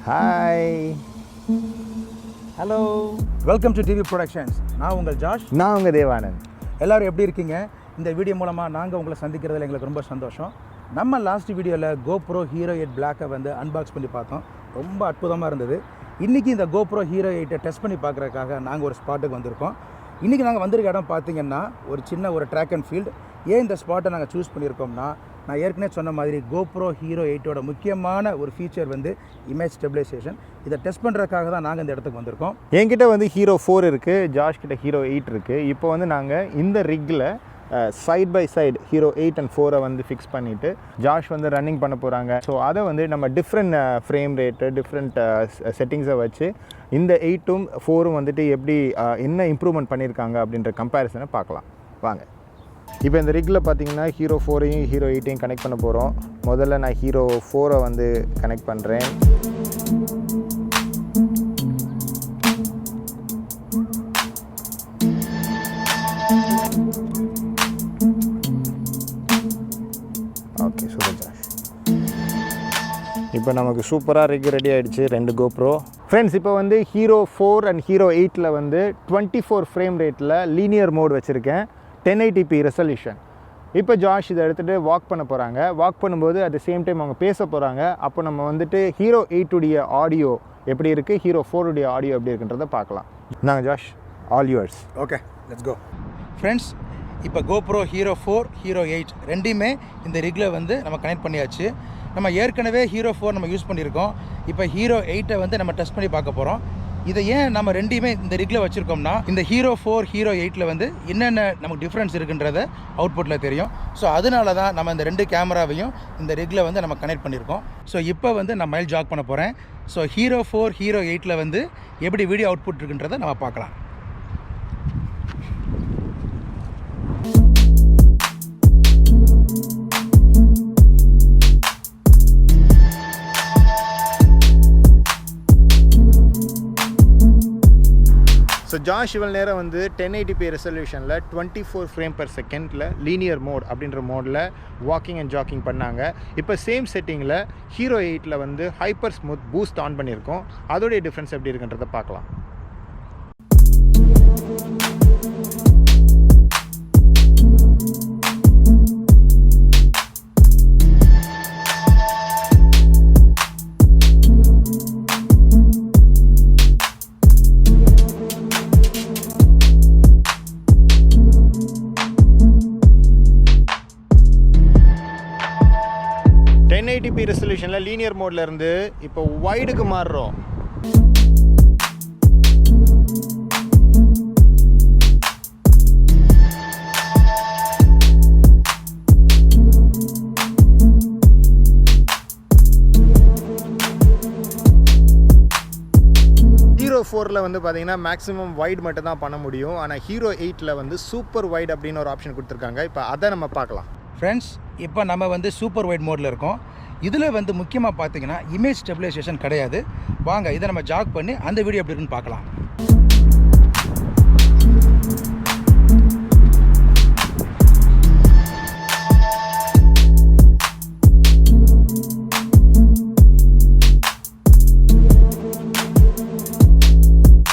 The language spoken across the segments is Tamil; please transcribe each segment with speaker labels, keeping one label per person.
Speaker 1: Hi,
Speaker 2: hello, welcome to TV productions. நான் உங்கள் ஜாஷ்.
Speaker 1: நான் உங்கள் தேவானந்த்.
Speaker 2: எல்லோரும் எப்படி இருக்கீங்க? இந்த வீடியோ மூலமாக நாங்கள் உங்களை சந்திக்கிறதுல எங்களுக்கு ரொம்ப சந்தோஷம். நம்ம லாஸ்ட் வீடியோவில் GoPro Hero 8 Black வந்து அன்பாக்ஸ் பண்ணி பார்த்தோம். ரொம்ப அற்புதமாக இருந்தது. இன்றைக்கி இந்த GoPro Hero 8 டெஸ்ட் பண்ணி பார்க்குறதுக்காக நாங்கள் ஒரு ஸ்பாட்டுக்கு வந்திருக்கோம். இன்றைக்கி நாங்கள் வந்திருக்க இடம் பார்த்திங்கன்னா ஒரு சின்ன ஒரு ட்ராக் அண்ட் ஃபீல்டு. ஏன் இந்த ஸ்பாட்டை நாங்கள் சூஸ் பண்ணியிருக்கோம்னா, நான் ஏற்கனவே சொன்ன மாதிரி GoPro Hero 8ஓட முக்கியமான ஒரு ஃபீச்சர் வந்து இமேஜ் ஸ்டெபிலைசேஷன். இதை டெஸ்ட் பண்ணுறதுக்காக தான் நாங்கள் இந்த இடத்துக்கு வந்திருக்கோம்.
Speaker 1: என்கிட்ட வந்து Hero 4 இருக்குது, ஜாஷ் கிட்ட Hero 8 இருக்குது. இப்போ வந்து நாங்கள் இந்த ரிக்கில் side by side Hero 8 and 4 வந்து ஃபிக்ஸ் பண்ணிவிட்டு ஜாஷ் வந்து ரன்னிங் பண்ண போகிறாங்க. ஸோ அதை வந்து நம்ம டிஃப்ரெண்ட் ஃப்ரேம் ரேட்டு, டிஃப்ரெண்ட் செட்டிங்ஸை வச்சு இந்த 8ம் 4ம் வந்துட்டு எப்படி என்ன இம்ப்ரூவ்மெண்ட் பண்ணியிருக்காங்க அப்படின்ற கம்பேரிசனை பார்க்கலாம் வாங்க. இப்போ இந்த ரிக்கில் பார்த்தீங்கன்னா Hero 4ஐயும் Hero 8ஐயும் கனெக்ட் பண்ண போகிறோம். முதல்ல நான் Hero 4ஐ வந்து கனெக்ட் பண்ணுறேன். Okay, super Josh. இப்போ நமக்கு சூப்பராக ரிக் ரெடி ஆகிடுச்சு, 2 GoPro. ஃப்ரெண்ட்ஸ், இப்போ வந்து Hero 4 and Hero 8ல் வந்து 24 ஃப்ரேம் ரேட்டில் லீனியர் மோட் வச்சுருக்கேன், 1080p ரெசல்யூஷன். இப்போ ஜாஷ் இதை எடுத்துகிட்டு வாக் பண்ண போகிறாங்க. வாக் பண்ணும்போது அட் த சேம் டைம் அவங்க பேச போகிறாங்க. அப்போ நம்ம வந்துட்டு Hero 8உடைய ஆடியோ எப்படி இருக்குது, Hero 4உடைய ஆடியோ எப்படி இருக்குன்றதை பார்க்கலாம். நாங்கள் Josh, all yours.
Speaker 2: Okay, let's go. Friends, இப்போ GoPro Hero 4, Hero 8 ரெண்டுமே இந்த ரிக்கில் வந்து நம்ம கனெக்ட் பண்ணியாச்சு. நம்ம ஏற்கனவே Hero 4 நம்ம யூஸ் பண்ணியிருக்கோம். இப்போ Hero 8ஐ வந்து நம்ம டெஸ்ட் பண்ணி பார்க்க போகிறோம். இதை ஏன் நம்ம ரெண்டையுமே இந்த ரிக்கில் வச்சுருக்கோம்னா, இந்த Hero 4, Hero 8ல் வந்து என்னென்ன நமக்கு டிஃப்ரென்ஸ் இருக்குன்றத அவுட்புட்டில் தெரியும். ஸோ அதனால தான் நம்ம இந்த 2 கேமராவையும் இந்த ரிக்கில் வந்து நம்ம கனெக்ட் பண்ணியிருக்கோம். ஸோ இப்போ வந்து நான் மைல் ஜாக் பண்ண போகிறேன். ஸோ Hero 4, Hero 8ல் வந்து எப்படி வீடியோ அவுட்புட் இருக்குன்றதை நம்ம பார்க்கலாம்.
Speaker 1: ஸோ ஜாஷ் இவ்வளோ நேரம் வந்து 1080p ரெசல்யூஷனில் 24 ஃப்ரேம் per செகண்டில் லீனியர் மோட் அப்படின்ற மோடில் வாக்கிங் அண்ட் ஜாக்கிங் பண்ணாங்க. இப்போ சேம் செட்டிங்கில் Hero 8ல் வந்து ஹைப்பர் ஸ்மூத் பூஸ்ட் ஆன் பண்ணியிருக்கோம். அதோடைய டிஃப்ரென்ஸ் எப்படி இருக்குன்றதை பார்க்கலாம். ரெசல்யூஷனில் லீனியர் மோட்ல இருந்து இப்போ வைடுக்கு மாறுறோம். Hero 4ல் வந்து பார்த்தீங்கன்னா மேக்ஸிமம் வைட் மட்டும் தான் பண்ண முடியும். ஆனால் Hero 8ல் வந்து சூப்பர் வைட் அப்படின்னு ஒரு ஆப்ஷன் கொடுத்துருக்காங்க. இப்போ அதை நம்ம பார்க்கலாம்.
Speaker 2: ஃப்ரெண்ட்ஸ், இப்போ நம்ம வந்து சூப்பர் வைட் மோடில் இருக்கோம். இதில் வந்து முக்கியமாக பார்த்தீங்கன்னா இமேஜ் ஸ்டெபிலைசேஷன் கிடையாது. வாங்க இதை நம்ம ஜாக் பண்ணி அந்த வீடியோ எப்படி இருக்குன்னு பார்க்கலாம்.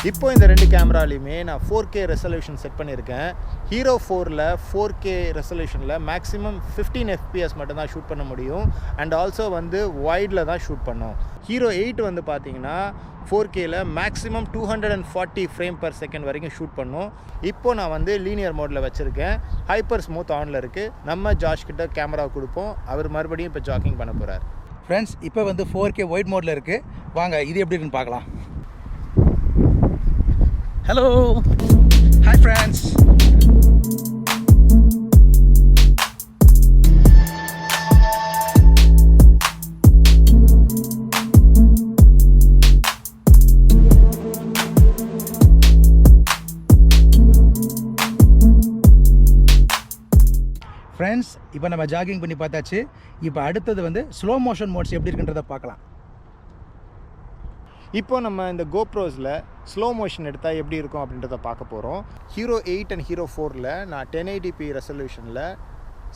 Speaker 1: இப்போ இந்த 2 கேமராலையுமே நான் 4K ரெசல்யூஷன் செட் பண்ணியிருக்கேன். Hero 4ல் 4K ரெசல்யூஷனில் மேக்ஸிமம் 15 FPS மட்டும் தான் ஷூட் பண்ண முடியும். அண்ட் ஆல்சோ வந்து வைடில் தான் ஷூட் பண்ணோம். Hero 8 வந்து பார்த்தீங்கன்னா 4Kயில் மேக்ஸிமம் 240 ஃப்ரேம் per செகண்ட் வரைக்கும் ஷூட் பண்ணோம். இப்போ நான் வந்து லீனியர் மோடில் வச்சுருக்கேன். ஹைப்பர் ஸ்மூத் ஆனில் இருக்குது. நம்ம ஜாஷ் கிட்ட கேமரா கொடுப்போம். அவர் மறுபடியும் இப்போ ஜாக்கிங் பண்ண போகிறார்.
Speaker 2: ஃப்ரெண்ட்ஸ், இப்போ வந்து 4K வைட் மோடில் இருக்குது. வாங்க இது எப்படி இருக்குன்னு பார்க்கலாம். Hello, hi friends. ஃப்ரெண்ட்ஸ், இப்போ நம்ம ஜாகிங் பண்ணி பார்த்தாச்சு. இப்போ அடுத்தது வந்து ஸ்லோ மோஷன் மோட்ஸ் எப்படி இருக்குன்றதை பார்க்கலாம்.
Speaker 1: இப்போ நம்ம இந்த GoProஸில் ஸ்லோ மோஷன் எடுத்தால் எப்படி இருக்கும் அப்படின்றத பார்க்க போகிறோம். Hero 8 and Hero 4ல் நான் 1080p ரெசல்யூஷனில்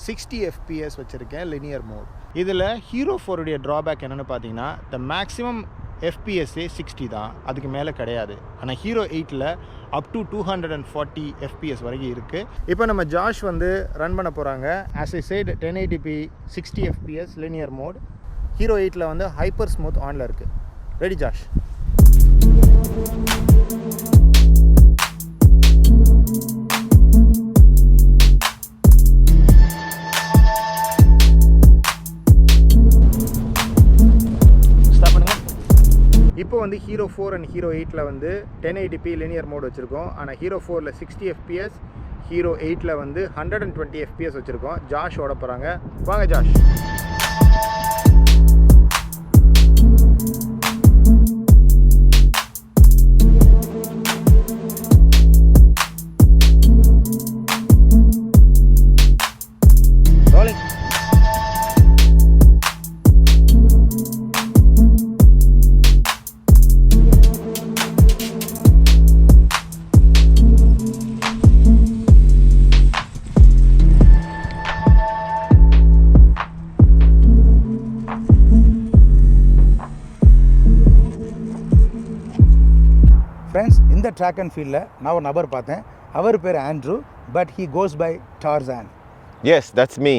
Speaker 1: 60 FPS வச்சுருக்கேன் லினியர் மோட். இதில் Hero 4 உடைய ட்ராபேக் என்னென்னு பார்த்தீங்கன்னா, த மேக்ஸிமம் எஃபிஎஸ்ஸே 60 தான், அதுக்கு மேலே கிடையாது. ஆனால் ஹீரோ 8ல் அப் டு 240 எஃபிஎஸ் வரைக்கும் இருக்குது. இப்போ நம்ம ஜாஷ் வந்து ரன் பண்ண போகிறாங்க. As I said 1080p 60 FPS linear mode. Hero 8ல் வந்து ஹைப்பர் ஸ்மூத் ஆனில் இருக்குது. Ready Josh? இப்போ வந்து ஹீரோ 4 அண்ட் ஹீரோ 8ல் வந்து 1080p லினியர் மோட் வச்சுருக்கோம். ஆனால் ஹீரோ 4ல் 60 எஃபிஎஸ், ஹீரோ 8ல் வந்து 120 எஃபிஎஸ் வச்சுருக்கோம். ஜாஷ் ஓட போகிறாங்க. வாங்க ஜாஷ்.
Speaker 2: ஃப்ரெண்ட்ஸ், இந்த ட்ராக் அண்ட் ஃபீல்டில் நான் ஒரு நபர் பார்த்தேன். அவர் பேர் Andrew, but he goes by Tarzan.
Speaker 3: Yes, that's me.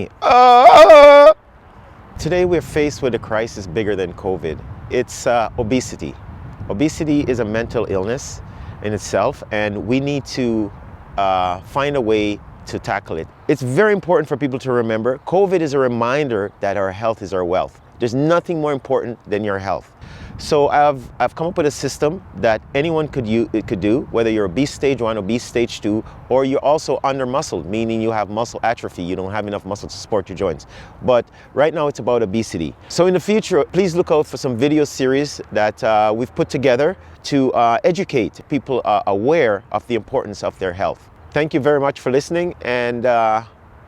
Speaker 3: Today we're faced with a crisis bigger than COVID. It's obesity. Obesity is a mental illness in itself, and we need to find a way to tackle it. It's very important for people to remember, COVID is a reminder that our health is our wealth. There's nothing more important than your health. So I've come up with a system that anyone could do, whether you're obese stage 1, obese stage 2, or you're also under muscled, meaning you have muscle atrophy, you don't have enough muscle to support your joints. But right now it's about obesity. So in the future, please look out for some video series that we've put together to educate people aware of the importance of their health. Thank you very much for listening, and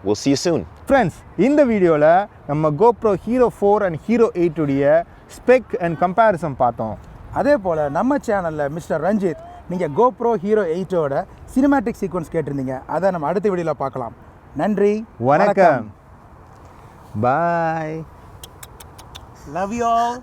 Speaker 3: we'll see you soon.
Speaker 1: Friends, இந்த வீடியோவில் நம்ம GoPro ஹீரோ 4 அண்ட் ஹீரோ 8 உடைய ஸ்பெக் அண்ட் கம்பேரிசன் பார்த்தோம்.
Speaker 2: அதே போல் நம்ம சேனலில் மிஸ்டர் ரஞ்சித் நீங்கள் GoPro ஹீரோ 8ஓட சினிமேட்டிக் சீக்வன்ஸ் கேட்டிருந்தீங்க. அதை நம்ம அடுத்த வீடியோவில் பார்க்கலாம். நன்றி,
Speaker 1: வணக்கம், பாய்,
Speaker 2: லவ் யூ ஆல்.